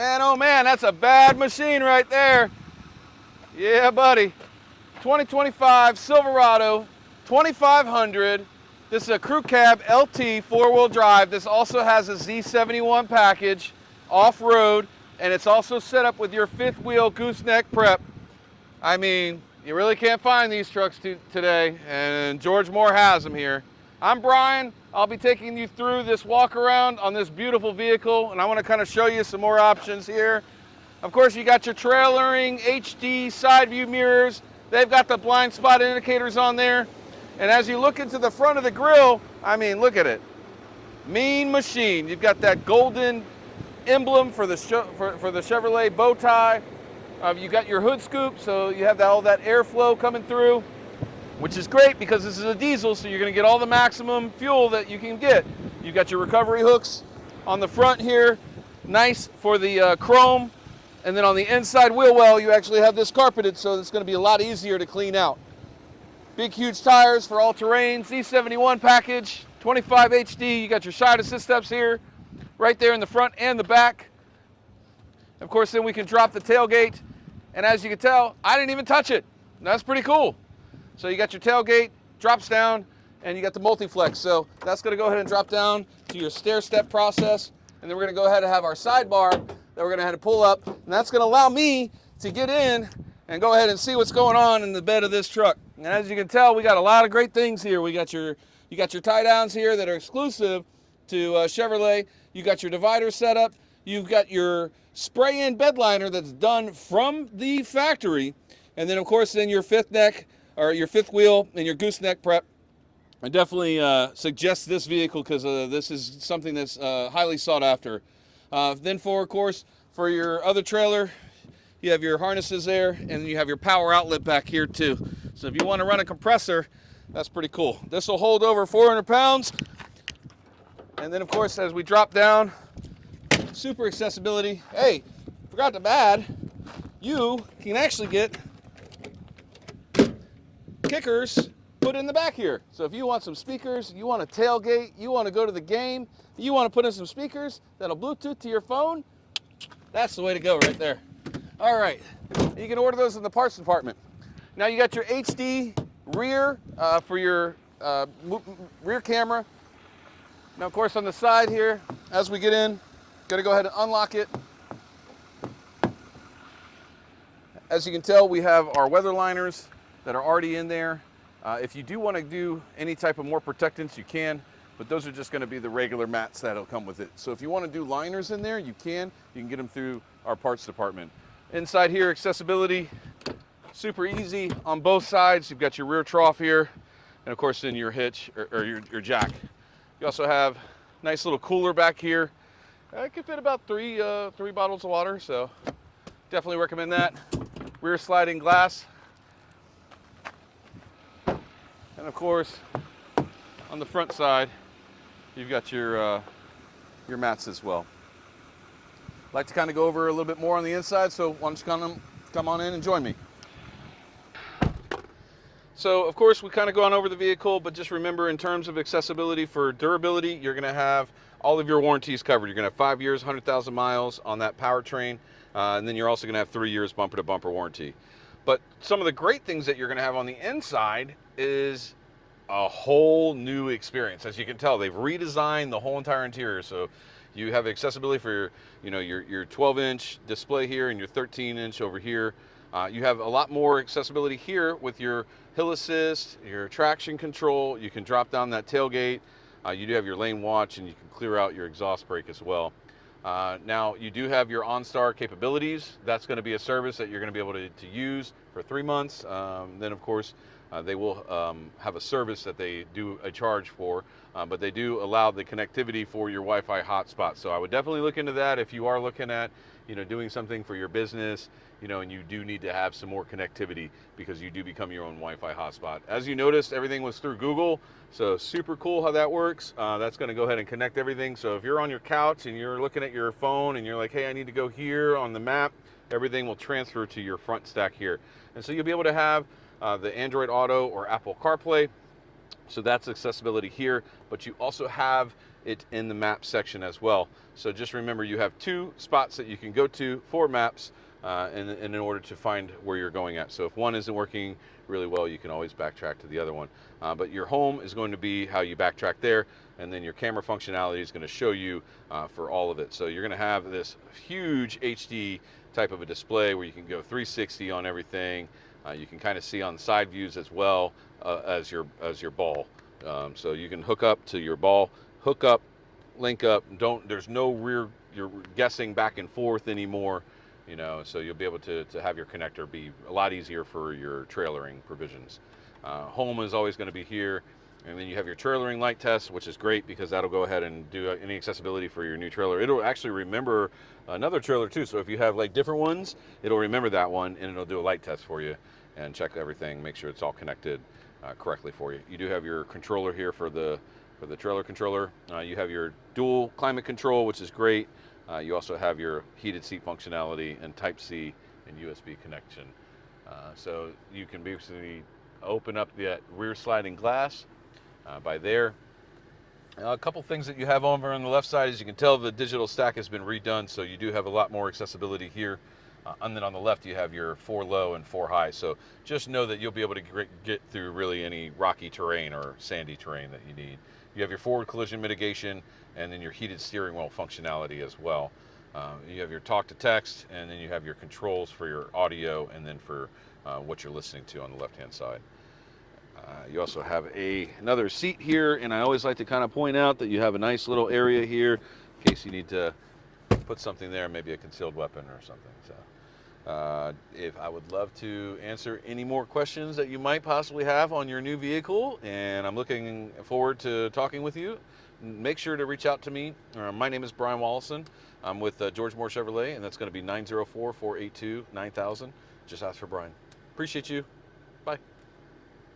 Man, oh man, that's a bad machine right there. Yeah, buddy. 2025 Silverado 2500. This is a crew cab LT four-wheel drive. This also has a Z71 package, off-road, and it's also set up with your fifth wheel gooseneck prep. I mean, you really can't find these trucks today, and George Moore has them here. I'm Brian. I'll be taking you through this walk around on this beautiful vehicle, and I want to kind of show you some more options here. Of course, you got your trailering HD side view mirrors. They've got the blind spot indicators on there. And as you look into the front of the grille, I mean, look at it. Mean machine. You've got that golden emblem for the Chevrolet bow tie. You got your hood scoop, so you have all that airflow coming through, which is great because this is a diesel, so you're going to get all the maximum fuel that you can get. You got your recovery hooks on the front here, nice for the chrome. And then on the inside wheel well, you actually have this carpeted, so it's going to be a lot easier to clean out. Big, huge tires for all terrain, Z71 package, 25 HD. You got your side assist steps here, right there in the front and the back. Of course, then we can drop the tailgate. And as you can tell, I didn't even touch it. That's pretty cool. So you got your tailgate, drops down, and you got the multi-flex. So that's going to go ahead and drop down to your stair step process. And then we're going to go ahead and have our sidebar that we're going to have to pull up. And that's going to allow me to get in and go ahead and see what's going on in the bed of this truck. And as you can tell, we got a lot of great things here. You got your tie downs here that are exclusive to Chevrolet. You got your divider set up. You've got your spray-in bed liner that's done from the factory. And then, of course, then your fifth neck, or your fifth wheel, and your gooseneck prep. I definitely suggest this vehicle because this is something that's highly sought after. Then of course, for your other trailer, you have your harnesses there, and you have your power outlet back here too. So if you want to run a compressor, that's pretty cool. This will hold over 400 pounds. And then, of course, as we drop down, super accessibility. Hey, forgot to add, you can actually get kickers put in the back here. So if you want some speakers, you want a tailgate, you want to go to the game, you want to put in some speakers that'll Bluetooth to your phone, that's the way to go right there. All right, you can order those in the parts department. Now you got your HD rear for your rear camera. Now, of course, on the side here, as we get in, gotta go ahead and unlock it. As you can tell, we have our weather liners that are already in there. If you do want to do any type of more protectants, you can, but those are just going to be the regular mats that'll come with it. So if you want to do liners in there, you can get them through our parts department. Inside here, accessibility, super easy on both sides. You've got your rear trough here, and of course then your hitch or your jack. You also have a nice little cooler back here. It can fit about three bottles of water, so definitely recommend that. Rear sliding glass. And of course, on the front side, you've got your mats as well. I'd like to kind of go over a little bit more on the inside, so why don't you come on in and join me. So of course, we kind of gone over the vehicle, but just remember in terms of accessibility for durability, you're gonna have all of your warranties covered. You're gonna have 5 years, 100,000 miles on that powertrain, and then you're also gonna have 3 years bumper to bumper warranty. But some of the great things that you're gonna have on the inside is a whole new experience. As you can tell, they've redesigned the whole entire interior. So you have accessibility for your 12-inch display here and your 13-inch over here. You have a lot more accessibility here with your hill assist, your traction control. You can drop down that tailgate. You do have your lane watch, and you can clear out your exhaust brake as well. Now you do have your OnStar capabilities. That's going to be a service that you're going to be able to use for 3 months. Then of course they will have a service that they do a charge for, but they do allow the connectivity for your Wi-Fi hotspot. So I would definitely look into that if you are looking at doing something for your business, and you do need to have some more connectivity because you do become your own Wi-Fi hotspot. As you noticed, everything was through Google, so super cool how that works. That's going to go ahead and connect everything. So if you're on your couch and you're looking at your phone and you're like, hey, I need to go here on the map, everything will transfer to your front stack here. And so you'll be able to have the Android Auto or Apple CarPlay. So that's accessibility here, but you also have it in the map section as well. So just remember, you have 2 spots that you can go to for maps in order to find where you're going at. So if one isn't working really well, you can always backtrack to the other one. But your home is going to be how you backtrack there, and then your camera functionality is going to show you for all of it. So you're going to have this huge HD type of a display where you can go 360 on everything. You can kind of see on side views as well as your ball. So you can hook up to your ball, hook up, link up. There's no you're guessing back and forth anymore. You know, so you'll be able to have your connector be a lot easier for your trailering provisions. Home is always going to be here, and then you have your trailering light test, which is great because that'll go ahead and do any accessibility for your new trailer. It'll actually remember another trailer too, so if you have like different ones, it'll remember that one and it'll do a light test for you and check everything, make sure it's all connected correctly for you. You do have your controller here for the trailer controller. You have your dual climate control, which is great. You also have your heated seat functionality and Type-C and USB connection. So you can basically open up the rear sliding glass by there. A couple things that you have over on the left side, as you can tell, the digital stack has been redone, so you do have a lot more accessibility here. And then on the left, you have your 4 low and 4 high. So just know that you'll be able to get through really any rocky terrain or sandy terrain that you need. You have your forward collision mitigation, and then your heated steering wheel functionality as well. You have your talk to text, and then you have your controls for your audio, and then for what you're listening to on the left-hand side. You also have another seat here, and I always like to kind of point out that you have a nice little area here in case you need to put something there, maybe a concealed weapon or something. So, if I would love to answer any more questions that you might possibly have on your new vehicle, and I'm looking forward to talking with you. Make sure to reach out to me. My name is Brian Wallison. I'm with George Moore Chevrolet, and that's going to be 904-482-9000. Just ask for Brian. Appreciate you. Bye.